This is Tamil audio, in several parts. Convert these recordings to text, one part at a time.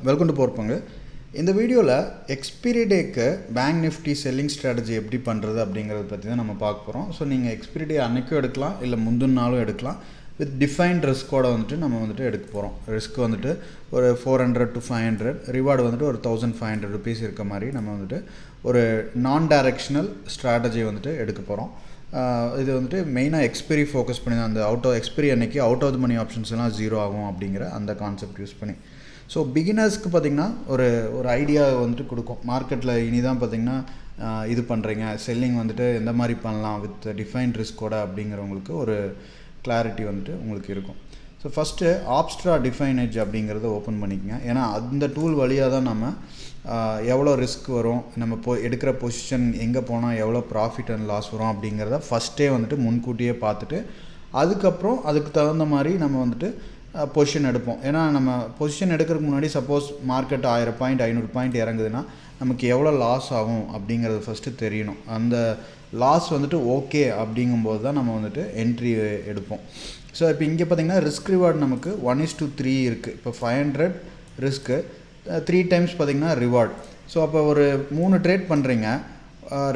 Welcome to போர்ப்பங்கு. இந்த வீடியோவில் எக்ஸ்பிரி டேக்கு பேங்க் நிஃப்டி செல்லிங் ஸ்ட்ராட்டஜி எப்படி பண்ணுறது அப்படிங்கிறத பற்றி தான் நம்ம பார்க்க போகிறோம். ஸோ நீங்கள் எக்ஸ்பிரி டே அன்றைக்கும் எடுக்கலாம், இல்லை முந்தின நாளும் எடுக்கலாம். வித் டிஃபைன்ட் ரிஸ்க்கோடு நம்ம எடுக்க போகிறோம். ரிஸ்க் ஒரு 400 to 500, ரிவார்டு ஒரு 1500 rupees இருக்க மாதிரி நம்ம ஒரு நான் டைரெக்ஷனல் ஸ்ட்ராட்டஜி எடுக்க போகிறோம். இது மெயினாக எக்ஸ்பிரி ஃபோக்கஸ் பண்ணி தான், அந்த எக்ஸ்பிரி அன்றைக்கி out of the money options எல்லாம் ஜீரோ ஆகும் அப்படிங்கிற அந்த கான்செப்ட் யூஸ் பண்ணி. ஸோ பிகினர்ஸ்க்கு பார்த்திங்கன்னா ஒரு ஐடியா கொடுக்கும். மார்க்கெட்டில் இனி தான் பார்த்திங்கன்னா இது பண்ணுறீங்க, செல்லிங் எந்த மாதிரி பண்ணலாம் வித் டிஃபைன்ட் ரிஸ்கோட அப்படிங்கிறவங்களுக்கு ஒரு கிளாரிட்டி உங்களுக்கு இருக்கும். ஸோ ஃபஸ்ட்டு ஆப்ஸ்ட்ரா டிஃபைன் எட்ஜ் அப்படிங்கிறத ஓப்பன் பண்ணிக்கங்க. ஏன்னா அந்த டூல் வழியாக தான் நம்ம எவ்வளோ ரிஸ்க் வரும், நம்ம எடுக்கிற பொசிஷன் எங்கே போனால் எவ்வளோ ப்ராஃபிட் அண்ட் லாஸ் வரும் அப்படிங்கிறத ஃபஸ்ட்டே முன்கூட்டியே பார்த்துட்டு அதுக்கப்புறம் அதுக்கு தகுந்த மாதிரி நம்ம பொசிஷன் எடுப்போம். ஏன்னா நம்ம பொசிஷன் எடுக்கிறதுக்கு முன்னாடி சப்போஸ் மார்க்கெட் 1000 பாயிண்ட் 500 பாயிண்ட் இறங்குதுன்னா நமக்கு எவ்வளோ லாஸ் ஆகும் அப்படிங்கிறது ஃபஸ்ட்டு தெரியணும். அந்த லாஸ் ஓகே அப்படிங்கும்போது தான் நம்ம என்ட்ரி எடுப்போம். ஸோ இப்போ இங்கே பார்த்திங்கன்னா ரிஸ்க் ரிவார்டு நமக்கு 1:3 இருக்குது. இப்போ 500 ரிஸ்க்கு 3 டைம்ஸ் பார்த்திங்கன்னா ரிவார்டு. ஸோ அப்போ ஒரு 3 ட்ரேட் பண்ணுறீங்க,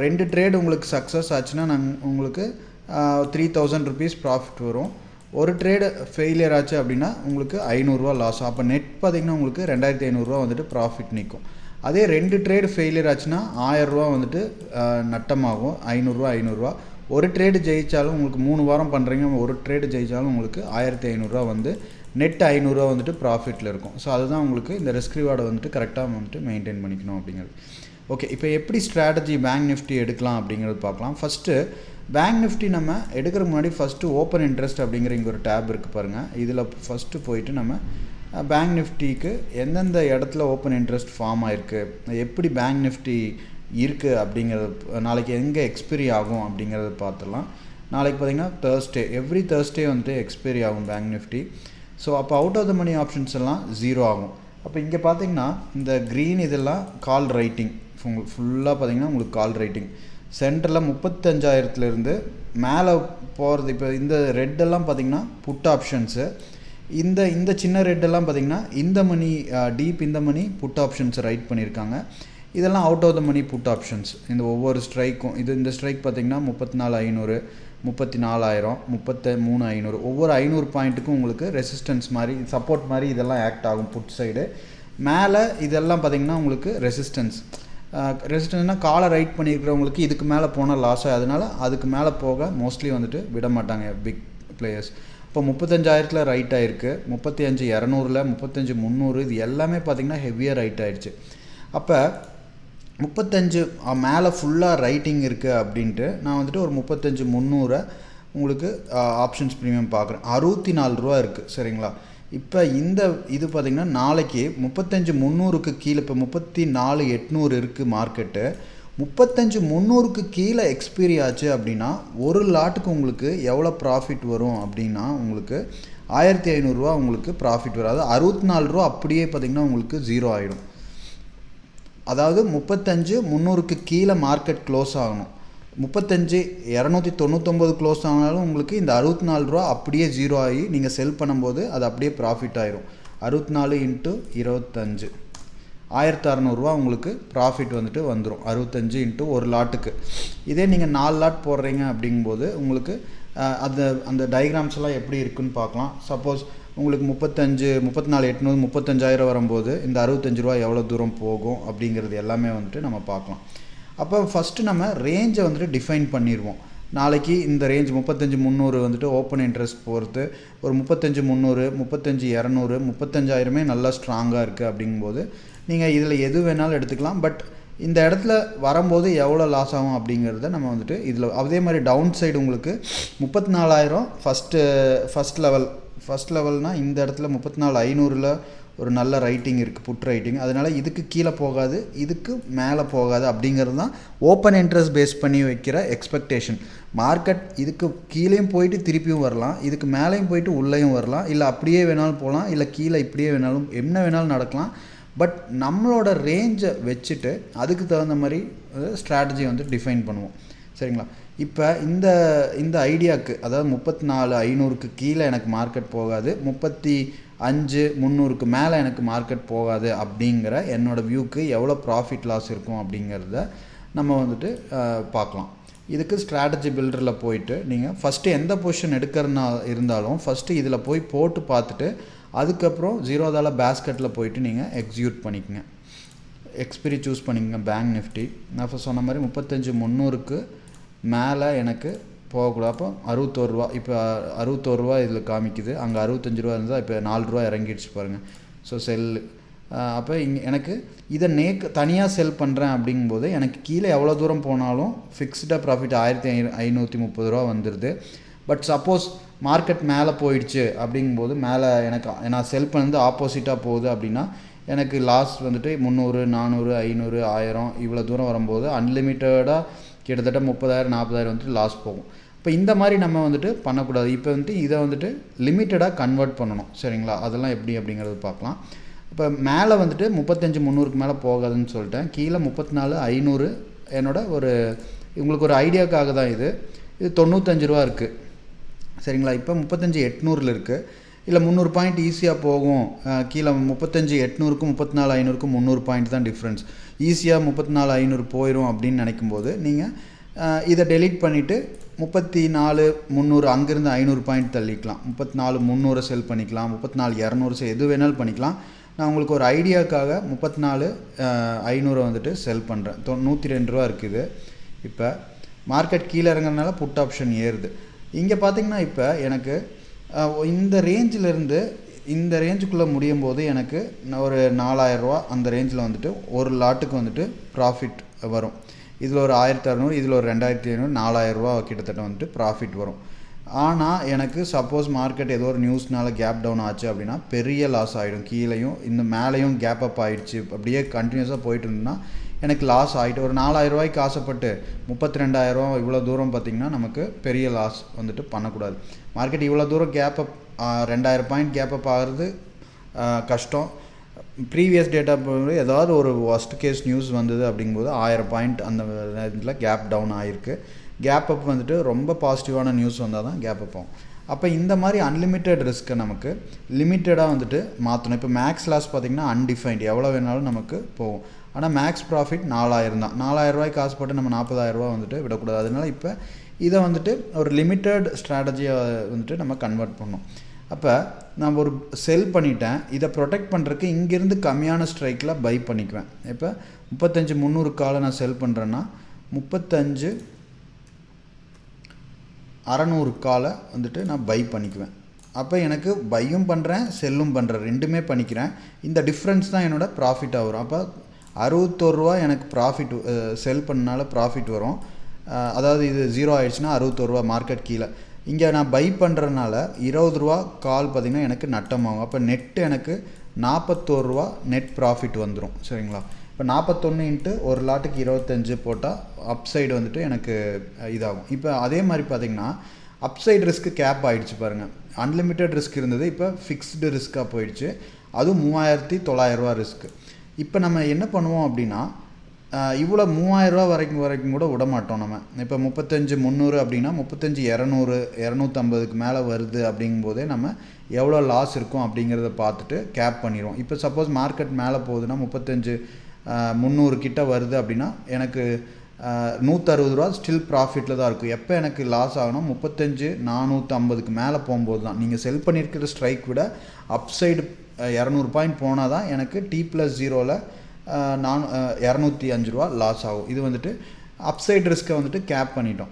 2 ட்ரேட் உங்களுக்கு சக்ஸஸ் ஆச்சுன்னா உங்களுக்கு 3000 rupees ப்ராஃபிட் வரும். ஒரு ட்ரேடு ஃபெயிலியர் ஆச்சு அப்படின்னா உங்களுக்கு 500 லாஸ். அப்போ நெட் பார்த்திங்கன்னா உங்களுக்கு 2500 ப்ராஃபிட் நிற்கும். அதே 2 ட்ரேடு ஃபெயிலியர் ஆச்சுன்னா 1000 நட்டமாகும். 500 ஒரு ட்ரேடு ஜெயித்தாலும் உங்களுக்கு 3 வாரம் பண்ணுறீங்க, ஒரு ட்ரேடு ஜெயித்தாலும் உங்களுக்கு 1500 நெட் 500 ப்ராஃபிட்டில் இருக்கும். ஸோ அதுதான் உங்களுக்கு இந்த ரிஸ்க் ரிவார்டை கரெக்டாக மெயின்டைன் பண்ணிக்கணும் அப்படிங்கிறது. ஓகே, இப்போ எப்படி ஸ்ட்ராட்டஜி பேங்க் நிஃப்டி எடுக்கலாம் அப்படிங்கிறது பார்க்கலாம். ஃபஸ்ட்டு பேங்க் நிஃப்டி நம்ம எடுக்கிறதுக்கு முன்னாடி ஃபஸ்ட்டு ஓப்பன் இன்ட்ரெஸ்ட் அப்படிங்கிற இங்கே ஒரு டேப் இருக்குது பாருங்கள். இதில் ஃபஸ்ட்டு போயிட்டு நம்ம பேங்க் நிஃப்டிக்கு எந்தெந்த இடத்துல ஓப்பன் இன்ட்ரெஸ்ட் ஃபார்ம் ஆகிருக்கு, எப்படி பேங்க் நிஃப்டி இருக்குது அப்படிங்கிறது, நாளைக்கு எங்கே எக்ஸ்பிரி ஆகும் அப்படிங்கிறத பார்த்துடலாம். நாளைக்கு பார்த்திங்கன்னா தேர்ஸ்டே, எவ்ரி தேர்ஸ்டே எக்ஸ்பிரி ஆகும் பேங்க் நிஃப்டி. ஸோ அப்போ out of the money options எல்லாம் ஜீரோ ஆகும். அப்போ இங்கே பார்த்திங்கன்னா இந்த க்ரீன் இதெல்லாம் கால் ரைட்டிங், ஃபுல்லாக பார்த்திங்கன்னா உங்களுக்கு கால் ரைட்டிங். சென்டரில் 35,000 மேலே போகிறது. இப்போ இந்த ரெட்டெல்லாம் பார்த்திங்கன்னா புட் ஆப்ஷன்ஸு, இந்த சின்ன ரெட்டெல்லாம் பார்த்திங்கன்னா இந்த மணி டீப் இந்த மணி புட் ஆப்ஷன்ஸை ரைட் பண்ணியிருக்காங்க. இதெல்லாம் out of the money put options. இந்த ஒவ்வொரு ஸ்ட்ரைக்கும் இந்த ஸ்ட்ரைக் பார்த்திங்கன்னா 34,500, 34,000, 33,500, ஒவ்வொரு 500 பாயிண்ட்டுக்கும் உங்களுக்கு ரெசிஸ்டன்ஸ் மாதிரி சப்போர்ட் மாதிரி இதெல்லாம் ஆக்ட் ஆகும் புட் சைடு. மேலே இதெல்லாம் பார்த்திங்கன்னா உங்களுக்கு ரெசிஸ்டன்ஸ்னால் காலை ரைட் பண்ணியிருக்கிறவங்களுக்கு இதுக்கு மேலே போனால் லாஸ் ஆகும். அதனால் அதுக்கு மேலே போக மோஸ்ட்லி விட மாட்டாங்க பிக் பிளேயர்ஸ். இப்போ 35,000 ரைட் ஆகிருக்கு, 35,200, 35,300 இது எல்லாமே பார்த்திங்கன்னா ஹெவியாக ரைட் ஆகிடுச்சு. அப்போ 35 மேலே ஃபுல்லாக ரைட்டிங் இருக்குது அப்படின்ட்டு நான் ஒரு 35,300 உங்களுக்கு ஆப்ஷன்ஸ் ப்ரீமியம் பார்க்குறேன். 64 இருக்குது, சரிங்களா. இப்போ இது பார்த்திங்கன்னா நாளைக்கு 35,300க்கு கீழே, இப்போ 34,800 இருக்குது மார்க்கெட்டு. 35,300க்கு கீழே எக்ஸ்பீரி ஆச்சு அப்படின்னா ஒரு லாட்டுக்கு உங்களுக்கு எவ்வளோ ப்ராஃபிட் வரும் அப்படின்னா உங்களுக்கு 1,500 உங்களுக்கு ப்ராஃபிட் வரும். அதாவது 64 அப்படியே பார்த்திங்கன்னா உங்களுக்கு ஜீரோ ஆகிடும். அதாவது 35,300க்கு கீழே மார்க்கெட் க்ளோஸ் ஆகணும். 35,299 க்ளோஸ் ஆனாலும் உங்களுக்கு இந்த 64 அப்படியே ஜீரோ ஆகி நீங்கள் செல் பண்ணும்போது அது அப்படியே ப்ராஃபிட் ஆயிரும். 64 × 25 1,600 உங்களுக்கு ப்ராஃபிட் வந்துடும். 65 × ஒரு லாட்டுக்கு. இதே நீங்கள் 4 லாட் போடுறீங்க அப்படிங்கும்போது உங்களுக்கு அந்த டயக்ராம்ஸ் எல்லாம் எப்படி இருக்குன்னு பார்க்கலாம். சப்போஸ் உங்களுக்கு 34,800, 35,000 வரும்போது இந்த 65 எவ்வளோ தூரம் போகும் அப்படிங்கிறது எல்லாமே நம்ம பார்க்கலாம். அப்போ ஃபஸ்ட்டு நம்ம ரேஞ்சை டிஃபைன் பண்ணிடுவோம். நாளைக்கு இந்த ரேஞ்ச் 35,300 ஓப்பன் இன்ட்ரெஸ்ட் போகிறது, ஒரு 35,300, 35,200, 35,000 நல்லா ஸ்ட்ராங்காக இருக்குது அப்படிங்கும்போது நீங்கள் இதில் எது வேணாலும் எடுத்துக்கலாம். பட் இந்த இடத்துல வரும்போது எவ்வளோ லாஸ் ஆகும் அப்படிங்கிறத நம்ம இதில் அதே மாதிரி டவுன் சைடு உங்களுக்கு 34,000 ஃபஸ்ட் லெவல்னால் இந்த இடத்துல 34,500 ஒரு நல்ல ரைட்டிங் இருக்குது, புட் ரைட்டிங். அதனால் இதுக்கு கீழே போகாது, இதுக்கு மேலே போகாது அப்படிங்கிறது தான் ஓப்பன் இன்ட்ரெஸ்ட் பேஸ் பண்ணி வைக்கிற எக்ஸ்பெக்டேஷன். மார்க்கெட் இதுக்கு கீழேயும் போயிட்டு திருப்பியும் வரலாம், இதுக்கு மேலேயும் போயிட்டு உள்ளேயும் வரலாம், இல்லை அப்படியே வேணாலும் போகலாம், இல்லை கீழே இப்படியே வேணாலும் என்ன வேணாலும் நடக்கலாம். பட் நம்மளோட ரேஞ்சை வச்சுட்டு அதுக்கு தகுந்த மாதிரி ஸ்ட்ராட்டஜி டிஃபைன் பண்ணுவோம், சரிங்களா. இப்போ இந்த ஐடியாவுக்கு, அதாவது 34,500க்கு கீழே எனக்கு மார்க்கெட் போகாது, 5 300க்கு மேலே எனக்கு மார்க்கெட் போகாது அப்படிங்கிற என்னோடய வியூக்கு எவ்வளோ ப்ராஃபிட் லாஸ் இருக்கும் அப்படிங்கிறத நம்ம வந்துட்டு பார்க்கலாம். இதுக்கு ஸ்ட்ராட்டஜி பில்டரில் போயிட்டு நீங்கள் ஃபஸ்ட்டு எந்த பொசிஷன் எடுக்கிறனா இருந்தாலும் ஃபஸ்ட்டு இதில் போய் போட்டு பார்த்துட்டு அதுக்கப்புறம் ஜீரோதாவில் பேஸ்கெட்டில் போயிட்டு நீங்கள் எக்ஸிக்யூட் பண்ணிக்கங்க. எக்ஸ்பிரி சூஸ் பண்ணிக்கங்க. பேங்க் நிஃப்டி நான் இப்போ சொன்ன மாதிரி 35,300க்கு மேலே எனக்கு போகக்கூடாது. அப்போ 61 ரூபா, இப்போ 61 ரூபா இதில் காமிக்குது. அங்கே 65 ரூபா இருந்தால் இப்போ 4 ரூபா இறங்கிடுச்சு பாருங்கள். So cell. அப்போ இங்கே எனக்கு இதை தனியாக செல் பண்ணுறேன் அப்படிங்கும்போது எனக்கு கீழே எவ்வளோ தூரம் போனாலும் ஃபிக்ஸ்டாக ப்ராஃபிட் 1530 ரூபா வந்துடுது. பட் சப்போஸ் மார்க்கெட் மேலே போயிடுச்சு அப்படிங்கும்போது மேலே எனக்கு நான் செல் பண்ணது ஆப்போசிட்டாக போகுது அப்படின்னா எனக்கு லாஸ் வந்துட்டு 300 400 500 1000 இவ்வளோ தூரம் வரும்போது அன்லிமிட்டடாக கிட்டத்தட்ட 30,000 40,000 வந்துட்டு லாஸ் போகும். இப்போ இந்த மாதிரி நம்ம வந்துட்டு பண்ணக்கூடாது. இப்போ வந்துட்டு இதை வந்துட்டு லிமிட்டடாக கன்வெர்ட் பண்ணணும். சரிங்களா? அதெல்லாம் எப்படி அப்படிங்கிறது பார்க்கலாம். இப்போ மேலே வந்துட்டு 35,300க்கு மேலே போகாதுன்னு சொல்லிட்டேன். கீழே 34,500 என்னோட ஒரு உங்களுக்கு ஒரு ஐடியாவுக்காக தான் இது 95 ரூபா இருக்குது. சரிங்களா? இப்போ 35,800 இருக்குது. இல்லை 300 பாயிண்ட் ஈஸியாக போகும். கீழே 35,800க்கும் 34,500க்கும் 300 பாயிண்ட் தான் டிஃப்ரென்ஸ். ஈஸியாக 34,500 போயிடும் அப்படின்னு நினைக்கும்போது நீங்கள் இதை டெலீட் பண்ணிவிட்டு 34,300 அங்கேருந்து 500 பாயிண்ட் தள்ளிக்கலாம். 34,300 செல் பண்ணிக்கலாம். 34,200 எது வேணாலும் பண்ணிக்கலாம். நான் உங்களுக்கு ஒரு ஐடியாவுக்காக 34,500 வந்துட்டு செல் பண்ணுறேன். 102 ரூபா இருக்குது. இப்போ மார்க்கெட் கீழே இறங்குறதுனால புட் ஆப்ஷன் ஏறுது. இங்கே பார்த்தீங்கன்னா இப்போ எனக்கு இந்த ரேஞ்சிலேருந்து இந்த ரேஞ்சுக்குள்ளே முடியும் போது எனக்கு ஒரு 4,000 ரூபா அந்த ரேஞ்சில் வந்துட்டு ஒரு லாட்டுக்கு வந்துட்டு ப்ராஃபிட் வரும். இதில் ஒரு 1,600, இதில் ஒரு 2,500, 4,000 ரூபா கிட்டத்தட்ட வந்துட்டு ப்ராஃபிட் வரும். ஆனால் எனக்கு சப்போஸ் மார்க்கெட் ஏதோ ஒரு நியூஸ்னால கேப் டவுன் ஆச்சு அப்படின்னா பெரிய லாஸ் ஆகிடும். கீழேயும் இந்த மேலேயும் கேப் அப் ஆகிடுச்சு. அப்படியே கண்டினியூஸாக போயிட்டு இருந்ததுன்னா எனக்கு லாஸ் ஆகிட்டு ஒரு 4,000 ரூபாய்க்கு ஆசைப்பட்டு 32,000 ரூபா இவ்வளோ தூரம் பார்த்திங்கன்னா நமக்கு பெரிய லாஸ் வந்துட்டு பண்ணக்கூடாது. மார்க்கெட் இவ்வளோ தூரம் gap up 2,000 point gap up ஆகிறது கஷ்டம். ப்ரீவியஸ் டேட்டா ஏதாவது ஒரு ஒஸ்ட் கேஸ் நியூஸ் வந்தது அப்படிங்கும்போது 1000 பாயிண்ட் அந்த இதில் கேப் டவுன் ஆகிருக்கு. கேப் அப் வந்துட்டு ரொம்ப பாசிட்டிவான நியூஸ் வந்தால் தான் கேப் அப் ஆகும். அப்போ இந்த மாதிரி அன்லிமிட்டெட் ரிஸ்க்கை நமக்கு லிமிட்டடாக வந்துட்டு மாற்றணும். இப்போ மேக்ஸ் லாஸ் பார்த்திங்கன்னா அன்டிஃபைன்ட், எவ்வளோ வேணாலும் நமக்கு போகும். ஆனால் மேக்ஸ் ப்ராஃபிட் 4,000 தான். 4,000 ரூபாய்க்கு காசுப்பட்டு நம்ம 40,000 ரூபா வந்துட்டு விடக்கூடாது. அதனால் இப்போ இதை வந்துட்டு ஒரு லிமிட்டட் ஸ்ட்ராட்டஜியை வந்துட்டு நம்ம கன்வெர்ட் பண்ணோம். அப்போ நான் ஒரு செல் பண்ணிட்டேன். இதை ப்ரொடெக்ட் பண்ணுறதுக்கு இங்கேருந்து கம்மியான ஸ்ட்ரைக்கில் பை பண்ணிக்குவேன். இப்போ 35,300 காலை நான் செல் பண்ணுறேன்னா 35,600 காலை வந்துட்டு நான் பை பண்ணிக்குவேன். அப்போ எனக்கு பையும் பண்ணுறேன் செல்லும் பண்ணுறேன், ரெண்டுமே பண்ணிக்கிறேன். இந்த டிஃப்ரென்ஸ் தான் என்னோடய ப்ராஃபிட்டாக வரும். அப்போ 61 ரூபா எனக்கு ப்ராஃபிட் செல் பண்ணனால ப்ராஃபிட் வரும். அதாவது இது 0 ஆகிடுச்சுன்னா 61 ரூபா மார்க்கெட் கீழே. இங்கே நான் பை பண்ணுறதுனால 20 ரூபா கால் பார்த்திங்கன்னா எனக்கு நட்டமாகும். அப்போ நெட்டு எனக்கு 41 ரூபா நெட் ப்ராஃபிட் வந்துடும். சரிங்களா? இப்போ 41 இன்ட்டு ஒரு லாட்டுக்கு 25 போட்டால் அப்சைடு வந்துட்டு எனக்கு இதாகும். இப்போ அதே மாதிரி பார்த்திங்கன்னா அப்சைடு ரிஸ்க்கு கேப் ஆகிடுச்சு பாருங்கள். அன்லிமிட்டெட் ரிஸ்க் இருந்தது, இப்போ ஃபிக்ஸ்டு ரிஸ்க்காக போயிடுச்சு. அதுவும் 3,900 ரூபா ரிஸ்க்கு. இப்போ நம்ம என்ன பண்ணுவோம் அப்படின்னா இவ்வளோ 3,000 ரூபா வரைக்கும் கூட விட மாட்டோம் நம்ம. இப்போ 35,300 அப்படின்னா 35,200 250க்கு மேலே வருது அப்படிங்கும்போதே நம்ம எவ்வளோ லாஸ் இருக்கும் அப்படிங்கிறத பார்த்துட்டு கேப் பண்ணிடுவோம். இப்போ சப்போஸ் மார்க்கெட் மேலே போகுதுன்னா 35,300 கிட்ட வருது அப்படின்னா எனக்கு 160 ரூபா ஸ்டில் ப்ராஃபிட்டில் தான் இருக்கும். எப்போ எனக்கு லாஸ் ஆகணும் 35,450க்கு மேலே போகும்போது தான். நீங்கள் செல் பண்ணியிருக்கிற ஸ்ட்ரைக் விட அப்சைடு 200 பாயிண்ட் போனால் தான் எனக்கு T+0ல் 205 ரூபா லாஸ் ஆகும். இது வந்துட்டு அப்சைடு ரிஸ்க்கை வந்துட்டு கேப் பண்ணிட்டோம்.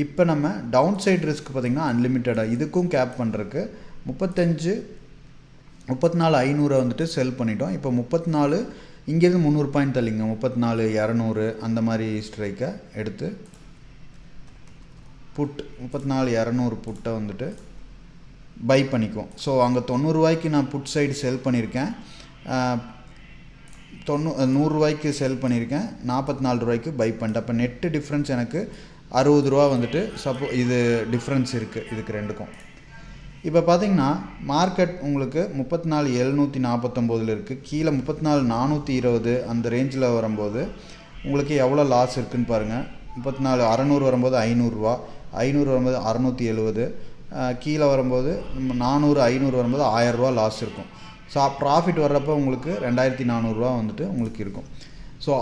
இப்போ நம்ம டவுன் சைடு ரிஸ்க் பார்த்திங்கன்னா அன்லிமிட்டடாக இதுக்கும் கேப் பண்ணுறதுக்கு 34,500 வந்துட்டு செல் பண்ணிட்டோம். இப்போ 34 இங்கேருந்து 300 பாயிண்ட் தள்ளிங்க 34,200 அந்த மாதிரி ஸ்ட்ரைக்கை எடுத்து புட் 34,200 புட்டை வந்துட்டு பை பண்ணிக்குவோம். ஸோ அங்கே 90 ரூபாய்க்கு நான் புட் சைடு செல் பண்ணியிருக்கேன், 100 ரூபாய்க்கு செல் பண்ணியிருக்கேன், 44 ரூபாய்க்கு பை பண்ணிட்டேன். அப்போ நெட்டு டிஃப்ரென்ஸ் எனக்கு 60 ரூபா வந்துட்டு இது டிஃப்ரென்ஸ் இருக்குது இதுக்கு ரெண்டுக்கும். இப்போ பார்த்தீங்கன்னா மார்க்கெட் உங்களுக்கு 34,749 இருக்குது. கீழே 34,420 அந்த ரேஞ்சில் வரும்போது உங்களுக்கு எவ்வளோ லாஸ் இருக்குதுன்னு பாருங்கள். 34,600 வரும்போது 500 ரூபா, 500 வரும்போது 670, கீழே வரும்போது 400 500 வரும்போது 1000 ரூபா லாஸ் இருக்கும். ஸோ ப்ராஃபிட் வர்றப்போ உங்களுக்கு 2400 ரூபா வந்துட்டு உங்களுக்கு இருக்கும். ஸோ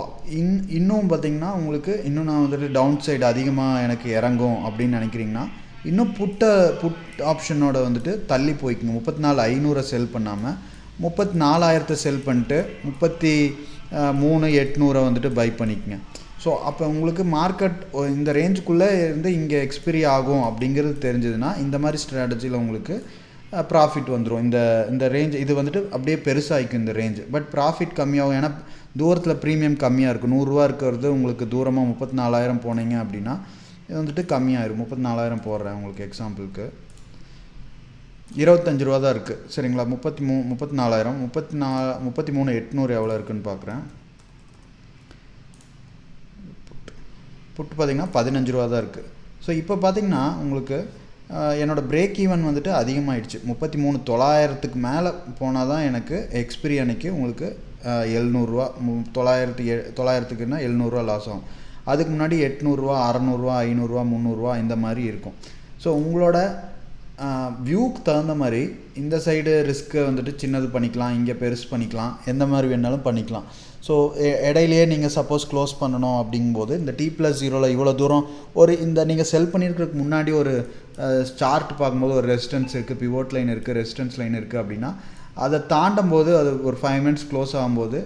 இன்னும் பார்த்திங்கன்னா உங்களுக்கு இன்னும் நான் வந்துட்டு டவுன் சைடு அதிகமாக எனக்கு இறங்கும் அப்படின்னு நினைக்கிறீங்கன்னா இன்னும் புட் ஆப்ஷனோட வந்துட்டு தள்ளி போய்க்குங்க. 34,500 செல் பண்ணாமல் 34,000 செல் பண்ணிட்டு 33,800 வந்துட்டு பை பண்ணிக்கங்க. ஸோ அப்போ உங்களுக்கு மார்க்கெட் இந்த ரேஞ்சுக்குள்ளே இருந்து இங்கே எக்ஸ்பிரி ஆகும் அப்படிங்கிறது தெரிஞ்சதுன்னா இந்த மாதிரி ஸ்ட்ராட்டஜியில் உங்களுக்கு ப்ராஃபிட் வந்துடும். இந்த ரேஞ்ச் இது வந்துட்டு அப்படியே பெருசாகிக்கும் இந்த ரேஞ்சு. பட் ப்ராஃபிட் கம்மியாகும். ஏன்னா தூரத்தில் ப்ரீமியம் கம்மியாக இருக்கும். 100 ரூபா இருக்கிறது உங்களுக்கு தூரமாக 34,000 போனீங்க அப்படின்னா இது வந்துட்டு கம்மியாகிடும். 34,000 போடுறேன் உங்களுக்கு எக்ஸாம்பிளுக்கு. 25 ரூபா தான் இருக்குது சரிங்களா. 34,000 33,800 எவ்வளோ இருக்குதுன்னு பார்க்குறேன். புட்டு பார்த்திங்கன்னா 15 ரூபா தான் இருக்குது. ஸோ இப்போ பார்த்திங்கன்னா உங்களுக்கு என்னோடய பிரேக் ஈவன் வந்துட்டு அதிகமாகிடுச்சு. 33,900க்கு மேலே போனால் தான் எனக்கு எக்ஸ்பிரி அன்னைக்கு உங்களுக்கு 700 ரூபா 900க்குன்னா 700 ரூபா லாஸ் ஆகும். அதுக்கு முன்னாடி 800 ரூபா 600 ரூபா 500 ரூபா 300 ரூபா இந்த மாதிரி இருக்கும். ஸோ உங்களோட வியூக்கு தகுந்த மாதிரி இந்த சைடு ரிஸ்க்கை வந்துட்டு சின்னது பண்ணிக்கலாம், இங்கே பெருசு பண்ணிக்கலாம், எந்த மாதிரி வேணாலும் பண்ணிக்கலாம். ஸோ இடையிலேயே நீங்கள் சப்போஸ் க்ளோஸ் பண்ணணும் அப்படிங்கும்போது இந்த T+0 இவ்வளோ தூரம் இந்த நீங்கள் செல் பண்ணியிருக்கிறதுக்கு முன்னாடி ஒரு சார்ட் பார்க்கும்போது ஒரு ரெசிஸ்டன்ஸ் இருக்குது, பிவோட் லைன் இருக்குது, ரெசிஸ்டன்ஸ் லைன் இருக்குது அப்படின்னா அதை தாண்டும் போது அது ஒரு 5 மினிட்ஸ் க்ளோஸ் ஆகும்போது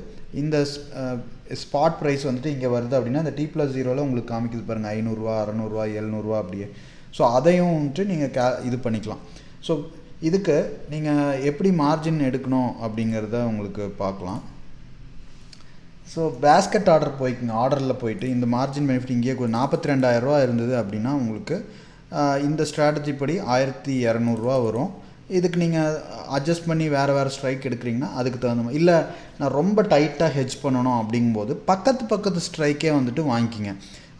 இந்த ஸ்பாட் ப்ரைஸ் வந்துட்டு இங்கே வருது அப்படின்னா அந்த T+0 உங்களுக்கு காமிக்குது பாருங்கள் 500 ரூபா 600 ரூபா 700 ரூபா அப்படியே. ஸோ அதையும் வந்துட்டு நீங்கள் இது பண்ணிக்கலாம். ஸோ இதுக்கு நீங்கள் எப்படி மார்ஜின் எடுக்கணும் அப்படிங்கிறத உங்களுக்கு பார்க்கலாம். ஸோ பேஸ்கெட் ஆர்டர் போய்க்குங்க. ஆர்டரில் போயிட்டு இந்த மார்ஜின் பெனிஃபிட் இங்கேயே 42,000 ரூபா இருந்தது அப்படின்னா உங்களுக்கு இந்த ஸ்ட்ராட்டஜி படி 1,200 ரூபா வரும். இதுக்கு நீங்கள் அட்ஜஸ்ட் பண்ணி வேறு ஸ்ட்ரைக் எடுக்கிறீங்கன்னா அதுக்கு தகுந்த மாதிரி. இல்லை நான் ரொம்ப டைட்டாக ஹெட்ஜ் பண்ணணும் அப்படிங்கும்போது பக்கத்து ஸ்ட்ரைக்கே வந்துட்டு வாங்கிக்கிங்க.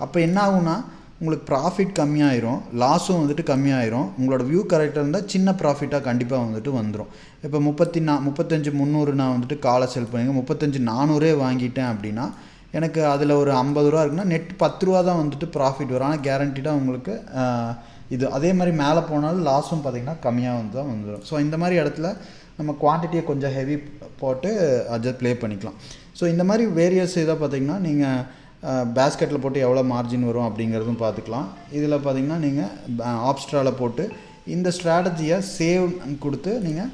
அப்போ என்ன ஆகும்னா உங்களுக்கு ப்ராஃபிட் கம்மியாயிரும், லாஸும் வந்துட்டு கம்மியாயிரும். உங்களோட வியூ கரெக்டாக இருந்தால் சின்ன ப்ராஃபிட்டாக கண்டிப்பாக வந்துட்டு வந்துடும். இப்போ 35,300 நான் வந்துட்டு காலை செல் பண்ணிங்க 35,400 வாங்கிட்டேன் அப்படின்னா எனக்கு அதில் ஒரு 50 ரூபா இருக்குன்னா நெட் 10 ரூபா தான் வந்துட்டு ப்ராஃபிட் வரும். ஆனால் கேரண்டிடாக உங்களுக்கு இது அதே மாதிரி மேலே போனாலும் லாஸும் பார்த்திங்கன்னா கம்மியாக வந்து தான் வந்துடும். ஸோ இந்த மாதிரி இடத்துல நம்ம குவான்டிட்டியை கொஞ்சம் ஹெவி போட்டு அட்ஜஸ்ட் ப்ளே பண்ணிக்கலாம். ஸோ இந்த மாதிரி வேரியஸ் இதை பார்த்திங்கன்னா நீங்கள் பேஸ்கெட்டில் போட்டு எவ்வளோ மார்ஜின் வரும் அப்படிங்கிறதும் பார்த்துக்கலாம். இதில் பார்த்திங்கன்னா நீங்கள் ஆப்ஸ்ட்ராவில் போட்டு இந்த ஸ்ட்ராட்டஜியை சேவ் கொடுத்து நீங்கள்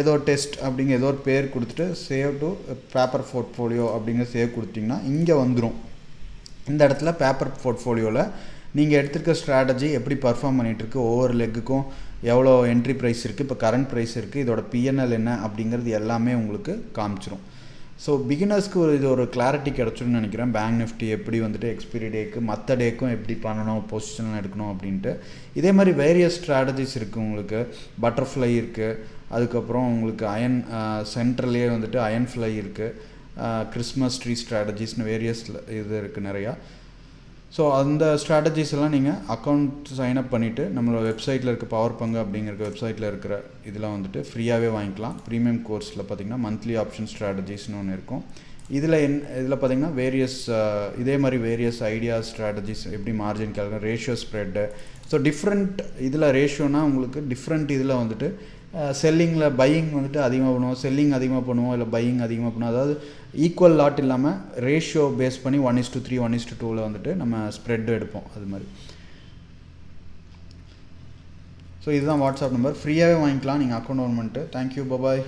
ஏதோ டெஸ்ட் அப்படிங்கிற ஏதோ ஒரு பேர் கொடுத்துட்டு சேவ் டு பேப்பர் போர்ட்ஃபோலியோ அப்படிங்கிற சேவ் கொடுத்திங்கன்னா இங்கே வந்துடும். இந்த இடத்துல பேப்பர் போர்ட்ஃபோலியோவில் நீங்கள் எடுத்துருக்க ஸ்ட்ராட்டஜி எப்படி பர்ஃபார்ம் பண்ணிகிட்ருக்கு, ஒவ்வொரு லெக்குக்கும் எவ்வளோ என்ட்ரி ப்ரைஸ் இருக்குது, இப்போ கரண்ட் ப்ரைஸ் இருக்குது, இதோட பிஎன்எல் என்ன அப்படிங்கிறது எல்லாமே உங்களுக்கு காமிச்சிரும். ஸோ பிகினர்ஸ்க்கு இது ஒரு கிளாரிட்டி கிடச்சிருன்னு நினைக்கிறேன். பேங்க் நிஃப்டி எப்படி வந்துட்டு எக்ஸ்பிரி டேக்கு மற்ற டேக்கும் எப்படி பண்ணணும், பொசிஷன் எடுக்கணும் அப்படின்ட்டு. இதே மாதிரி வேரியஸ் ஸ்ட்ராட்டஜிஸ் இருக்குது. உங்களுக்கு பட்டர்ஃப்ளை இருக்குது, அதுக்கப்புறம் உங்களுக்கு அயன் சென்ட்ரல்லே வந்துட்டு அயன் ஃப்ளை இருக்குது, கிறிஸ்மஸ் ட்ரீ ஸ்ட்ராட்டஜிஸ்னு வேரியஸ் இது இருக்குது நிறையா. ஸோ அந்த ஸ்ட்ராட்டஜிஸ் எல்லாம் நீங்கள் அக்கௌண்ட் சைன்அப் பண்ணிவிட்டு நம்மளோட வெப்சைட்டில் இருக்க பவர் பங்கு அப்படிங்கிற வெப்சைட்டில் இருக்கிற இதெல்லாம் வந்துட்டு ஃப்ரீயாகவே வாங்கிக்கலாம். ப்ரீமியம் கோர்ஸில் பார்த்திங்கன்னா மந்த்லி ஆப்ஷன் ஸ்ட்ராட்டஜிஸ்னு ஒன்று இருக்கும். இதில் பார்த்திங்கன்னா வேரியஸ் இதே மாதிரி வேரியஸ் ஐடியாஸ் ஸ்ட்ராட்டஜிஸ் எப்படி margin calculate, ratio spread. So different இதில் ரேஷியோனா உங்களுக்கு டிஃப்ரெண்ட் இதில் வந்துட்டு செல்லிங்கில் பையிங் வந்துட்டு அதிகமாக பண்ணுவோம், செல்லிங் அதிகமாக பண்ணுவோம், இல்லை பையிங் அதிகமாக பண்ணுவோம். அதாவது ஈக்குவல் லாட் இல்லாமல் ரேஷியோ பேஸ் பண்ணி 1:3 1:2 வந்துட்டு நம்ம ஸ்ப்ரெட் எடுப்போம் அது மாதிரி. ஸோ இதுதான் வாட்ஸ்அப் நம்பர், ஃப்ரீயாகவே வாங்கிக்கலாம் நீங்கள் அக்கௌண்ட் ஓன் பண்ணிட்டு. Thank you, bye bye.